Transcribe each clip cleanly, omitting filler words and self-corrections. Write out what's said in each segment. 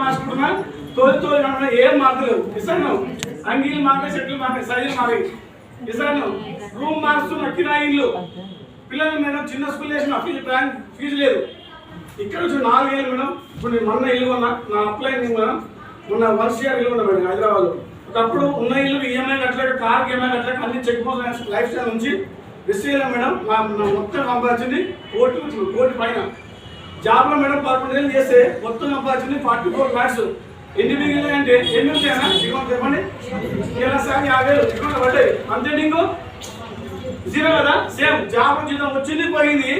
మార్చుకుంటున్నా తోలి ఏం మార్చలేవు ఇస్తాను అంగీలు మారే చెట్లు మారే సైజులు మారే ఇస్తాను రూమ్ మార్చుతున్న కిరాయి ఇల్లు పిల్లలు మేడం చిన్న స్కూల్ వేసిన ఫీజు లేదు ఇక్కడ వచ్చి 4 ఏళ్ళు మేడం ఇప్పుడు నేను మొన్న ఇల్లు కొన్నా నా అప్లై మేడం మొన్న వర్షియా ఇల్లు ఉన్నా మేడం హైదరాబాద్లో ఒకప్పుడు ఉన్న ఇల్లు ఈఎంఐ కట్టలేక కార్కి ఈఎంఐ కట్టలేక అన్ని చెక్ పోస్ట్ లైఫ్ స్టైల్ నుంచి రిస్ట్రీలో మేడం నా మొత్తం సంపాదించింది కోటి పైన జాబ్లో మేడం 11 ఏళ్ళు చేస్తే మొత్తం సంపాదించింది 44 lakhs ఎన్ని మిగిలినాయి అంటే ఎన్ని ఉంటాయన్నా అకౌంట్ చెప్పండి 50,000 అకౌంట్ పడ్డాయి అంతే ఇంకో జీరో కదా సేమ్ జాబ్ జీతం వచ్చింది పోయింది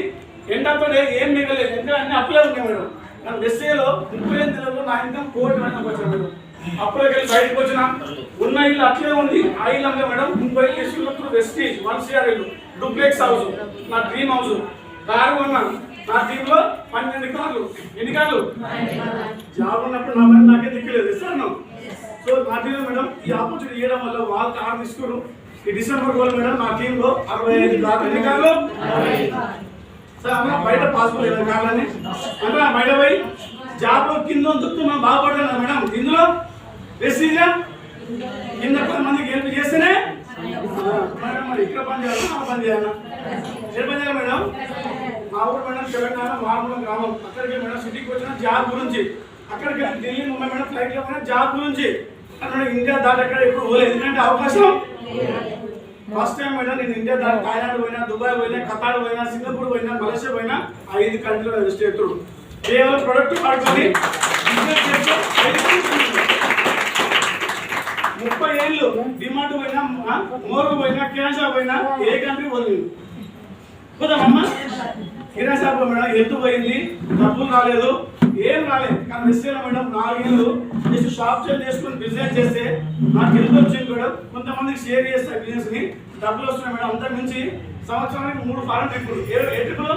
ఎండతో ఏం మిగలేదు ఎందుకంటే అన్ని అప్లై ఉన్నాయి మేడం కానీ ఎస్ఏలో 35 నెలల్లో నా ఇన్కమ్ కోటి పైన వచ్చాను మేడం అప్పులోకి వెళ్ళి బయటకు వచ్చిన ఉన్న ఇల్లు అట్లే ఉంది ఆ ఇల్లు అంటే మేడం 30 ఇల్లు వెస్టీజ్ 1 CR ఇల్లు డూప్లెక్స్ హౌస్ నా డ్రీమ్ హౌస్ కారు కొన్నాను నా డ్రీమ్ లో 12 కార్లు ఎన్ని కార్లు జాబ్ ఉన్నప్పుడు నా పని నాకే దిక్కులేదు ఇస్తాను సో నా డ్రీమ్ మేడం ఈ ఆపర్చునిటీ ఇవ్వడం వల్ల వాళ్ళు కారు తీసుకోరు ఈ డిసెంబర్ గోల్ మేడం నా టీమ్ లో 65 కార్లు ఎన్ని కార్లు సార్ అన్న బయట పాస్పోర్ట్ లేదు కార్లని అంటే బయట పోయి జాబ్ లో కింద దుక్కు మనం బాగుపడలేదు మేడం ఇందులో రెసీజా కింద 10 మందికి హెల్ప్ చేస్తేనే మేడం మరి ఇక్కడ పని చేయాలి ఆ పని చేయాలి ఏ పని చేయాలి మేడం మా ఊరు మేడం తెలంగాణ మామూలు గ్రామం అక్కడికి మేడం సిటీకి వచ్చిన జాబ్ గురించి అక్కడికి వెళ్ళి ఢిల్లీ ముంబై మేడం ఫ్లైట్లో పోయినా జాబ్ గురించి అక్కడ ఇండియా దాటి ఎక్కడ ఎప్పుడు పోలేదు ఎందుకంటే అవకాశం ఫస్ట్ టైం మేడం నేను ఇండియా దాటి థాయిలాండ్ పోయినా దుబాయ్ పోయినా ఖతార్ పోయినా సింగపూర్ పోయినా మలేషియా పోయినా 5 కంట్రీలో రిజిస్టర్ కేవలం ప్రొడక్ట్ వాడుకొని 30 ఏళ్ళు డిమాండ్ పోయినా మోరు పోయినా కిరాణా పోయినా ఏ కంట్రీ పోలేదు పోదామమ్మా కిరాణా షాప్ మేడం ఎంత పోయింది డబ్బులు రాలేదు ఏం రాలేదు కానీ నిశ్చయం మేడం 4 ఏళ్ళు జస్ట్ షాప్ చేంజ్ చేసుకుని బిజినెస్ చేస్తే నాకు ఎంత వచ్చింది మేడం కొంతమందికి షేర్ చేస్తే బిజినెస్ ని డబ్బులు వస్తున్నాయి మేడం అంతకు మించి సంవత్సరానికి 3 ఫారెన్ ట్రిప్పులు ఎటుకులు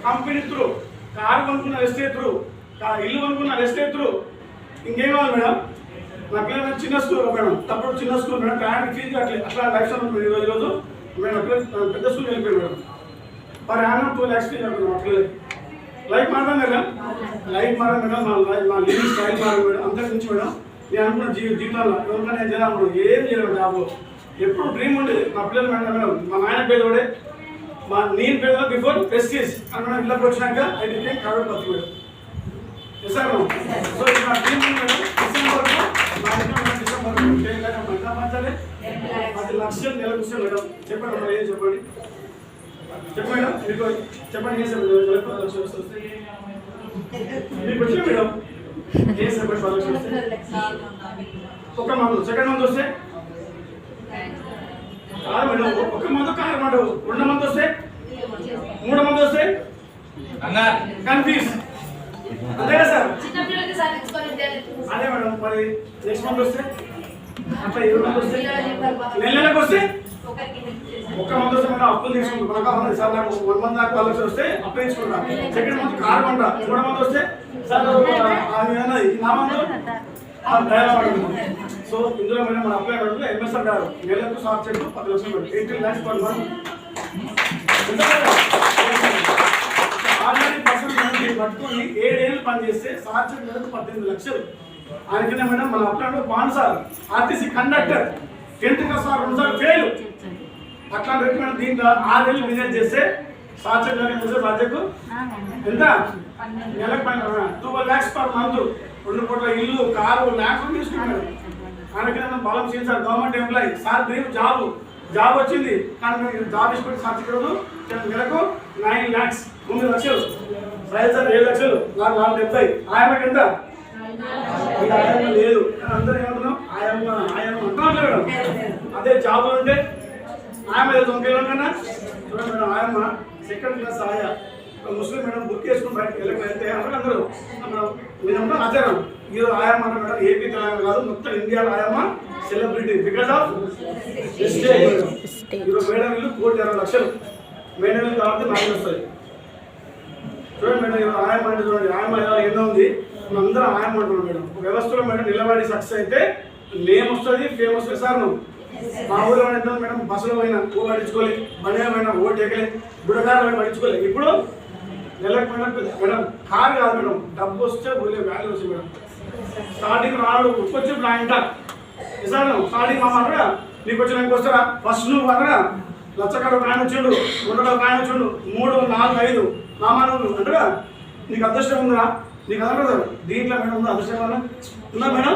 కంపెనీ త్రూ కారు కొనుక్కున్న ఎస్టేట్ త్రూ ఇల్లు కొనుక్కున్న ఎస్టేట్ త్రూ ఇంకేం కావాలి మేడం నా పిల్లలు చిన్న స్కూల్ మేడం తప్పుడు చిన్న స్కూల్ మేడం ఫ్యామిలీ ఫీజు కట్టలేదు అట్లా లైఫ్ ఉంటుంది ఈరోజు మేడం పెద్ద స్కూల్ వెళ్ళిపోయాను madam per annum 2 lakhs fees కడుతున్నాం అట్లా లైఫ్ మారడం కదా లైఫ్ మారడం మేడం నా లివింగ్ స్టైల్ మారడం మేడం అంతకు మించి మేడం నేను అనుకున్న జీవితంలో ఎవరికైనా నేను చేయాలనుకున్నాను ఏం చేయలేదు జాబ్ ఎప్పుడు డ్రీమ్ ఉండేది మా పిల్లలు మేడం మా నాయన పేదోడే మా నేను పేద బిఫోర్ ప్రెస్టీజ్ అన్న ఇళ్ళకి వచ్చినాక ఐ బికేమ్ కరోడ్ పత్తి మేడం సార్ సో నా డ్రీమ్ మేడం డిసెంబర్ పంచాలి 10 లక్షలు నెలకు వస్తే మేడం చెప్పండి మేడం ఏం చెప్పండి చెప్పండి మీకు చెప్పండి ఏం చెప్పండి 10 లక్షలు వస్తే మీకు వచ్చిన మేడం ఏం చెప్పండి 10 లక్షలు వస్తే ఒక మంత్ సెకండ్ మంత్ వస్తే కాదు మేడం ఒక మంత్ కాదు మేడం 2 మంత్ వస్తే 3 మంత్ వస్తే కన్ఫ్యూజ్ అదే కదా సార్ అదే మేడం మరి నెక్స్ట్ మంత్ వస్తే అట్లా 7 మంత్ వస్తే నెలకు వస్తే ఒక మంత్ వస్తే మేడం అప్పులు తీసుకుంటాం సార్ నాకు 1 మంత్ దాకా 10 లక్షలు వస్తే అప్పు తీసుకుంటా సెకండ్ మంత్ కారు కొంటా 3 మంత్ వస్తే సార్ నా మంత్ సో ఇందులో మేడం మన అప్లై అవ్వడంలో ఎంఎస్ అంటారు నెలకు సాఫ్ట్ చెక్ 10 లక్షలు 18 lakhs per month already person పట్టుకొని 7 ఏళ్ళు పనిచేస్తే సాఫ్ట్ చెక్ నెలకు 18 లక్షలు ఆయనకింద మేడం మన అప్లైలో బాన్ sir RTC conductor 10th class 2 సార్లు ఫెయిల్ అట్లా పెట్టి మేడం దీంట్లో 6 ఏళ్ళు బిజినెస్ చేస్తే సాఫ్ట్ చెక్ సాధ్యకు ఎంత నెలకు 12 lakhs per month 2 కోట్ల ఇల్లు కారు ల్యాక్స్ తీసుకున్నాడు ఆయనకి బలం చేయండి sir government employee sir dream job వచ్చింది కానీ జాబ్ ఇష్టపడి సాధించకూడదు నెలకు 9 lakhs 9 లక్షలు సార్ 7 లక్షలు 470 ఆయనకి ఎంత ఆయమ్మ లేదు అందరూ ఏమంటున్నాం ఆయమ్మ మేడం అదే జాబ్ ఉంటే ఆయమ్మ లేదు ఇంకేమన్నా చూడండి మేడం ఆయమ్మ సెకండ్ క్లాస్ ఆయా ముస్లిం మేడం బుక్ చేసుకుని బయటకు వెళ్తే అందరూ నేను ఆచారం ఈరోజు ఆయమ్మ అంటే మేడం ఏపీ తెలంగాణ కాదు మొత్తం ఇండియాలో ఆయమ్మ సెలబ్రిటీ బికాస్ ఆఫ్ ఈరోజు మేడం ఇల్లు 1,20 లక్షలు మేడం ఇల్లు కాబట్టి 4 వస్తాయి చూడండి మేడం ఈరోజు ఆయమ్మ అంటే చూడండి ఆయమ్మ ఎన్నో ఉంది అందరూ ఆయమ్మ అంటున్నాం మేడం వ్యవస్థలో మేడం నిలబడి సక్సెస్ అయితే నేమ్ వస్తుంది ఫేమస్ సార్ నువ్వు మా ఊళ్ళో ఎంత మేడం బస్సులో పోయినా ఓ పట్టించుకోలేదు బండి పోయినా ఓ టెక్కలే బుడకారు పట్టించుకోలేదు ఇప్పుడు నెలకు మేడం కారు కాదు మేడం, డబ్బు వస్తే పోలే వాల్యూ వచ్చి మేడం. స్టార్టింగ్ రాడు వచ్చి ఇప్పుడు ఆయన సార్ స్టార్టింగ్ మా అనగా నీకు వచ్చి నాకు వస్తారా ఫస్ట్ నువ్వు అనగా లచ్చకాడు ఒక ఆయన వచ్చిండు, 200 ఒక ఆయన వచ్చిండు, 3, 4, 5 మామాను అంటగా నీకు అదృష్టం ఉందా? నీకు అదృష్టం దీంట్లో మేడం ఉందా అదృష్టం ఉందా మేడం?